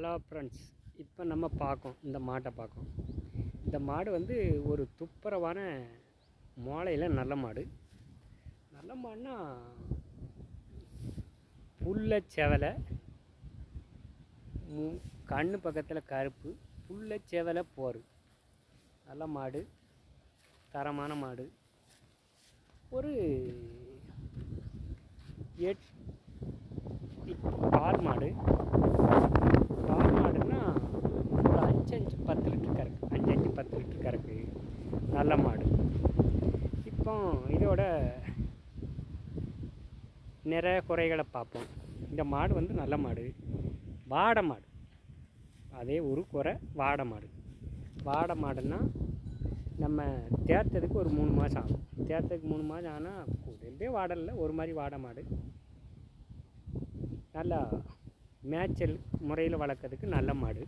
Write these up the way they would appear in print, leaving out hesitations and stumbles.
Hello friends, இப்போ நம்ம பார்க்கோம் இந்த மாட்டை பார்க்கோம். இந்த மாடு வந்து ஒரு துப்புரவான மோளையில் நல்ல மாடு. நல்ல மாடுனா புல்ல செவலை, கண்ணு பக்கத்தில் கருப்பு, புல்ல செவலை போர். நல்ல மாடு, தரமான மாடு. ஒரு பால் மாடு. பால் மாடுன்னா ஒரு 5-10 லிட்டர் கறக்கு, 5-10 லிட்டர் கறக்கு. நல்ல மாடு. இப்போ இதோட நிறைய குறைகளை பார்ப்போம். இந்த மாடு வந்து நல்ல மாடு, வாடை மாடு. அதே ஒரு குறை, வாடை மாடு. வாடை மாடுன்னா நம்ம தேர்த்ததுக்கு ஒரு 3 மாதம் ஆகும். தேர்த்ததுக்கு 3 மாதம் ஆனால் கூடவே வாடலை, ஒரு மாதிரி வாடை மாடு. நல்லா மேய்ச்சல் முறையில் வளர்க்குறதுக்கு நல்ல மாடு,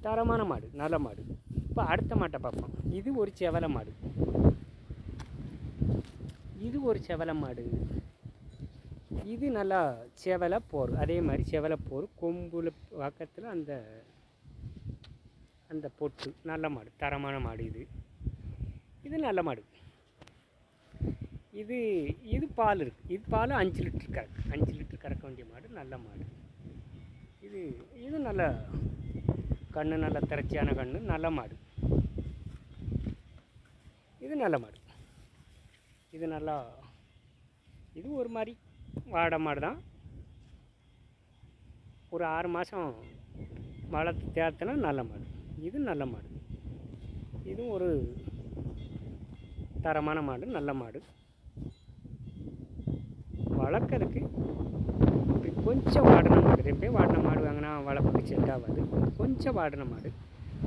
தரமான மாடு, நல்ல மாடு. இப்போ அடுத்த மாட்டை பார்ப்போம். இது ஒரு செவலை மாடு. இது ஒரு செவலை மாடு. இது நல்லா செவலை போர். அதே மாதிரி செவலை போர், கொம்புல பக்கத்தில் அந்த அந்த பொட்டு. நல்ல மாடு, தரமான மாடு. இது நல்ல மாடு. இது பால் இருக்குது. இது பால் 5 லிட்டர் கறக்கு. 5 லிட்டர் கறக்க வேண்டிய மாடு, நல்ல மாடு. இது நல்ல கண்ணு, நல்ல திரட்சியான கண்ணு, நல்ல மாடு. இது நல்ல மாடு. இது நல்லா, இது ஒரு மாதிரி வாடை மாடு தான். ஒரு 6 மாதம் வளர்த்து தேர்த்தினா நல்ல மாடு. இது நல்ல மாடு. இதுவும் ஒரு தரமான மாடு, நல்ல மாடு. வளர்க்கறதுக்கு கொஞ்சம் வாடின மாடு. ரொம்ப வாடின மாடு வாங்கினா வளர்ப்புக்கு செட் ஆகாது. கொஞ்சம் வாடின மாடு,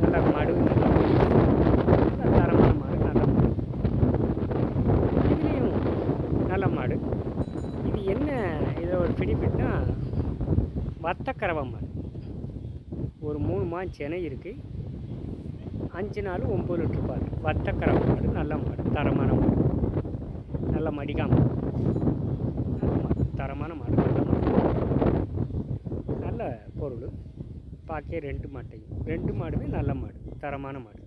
நல்ல மாடு, நல்ல தரமான மாடு, நல்ல மாடு. இதுலேயும் நல்ல மாடு. இது என்ன, இதோட பிடிப்பிட்னா வத்தக்கறவை மாடு. ஒரு 3 மாதம் செனை இருக்குது. 5 நாள் 9 லிட்டர் பால். வத்தக்கறவை மாடு, நல்ல மாடு, தரமான மாடு, நல்ல மடிகாம மாடு, தரமான மாடு, நல்ல மாடு, நல்ல பொருள். பார்க்க 2 மாட்டையும் 2 மாடுமே நல்ல மாடு, தரமான மாடு.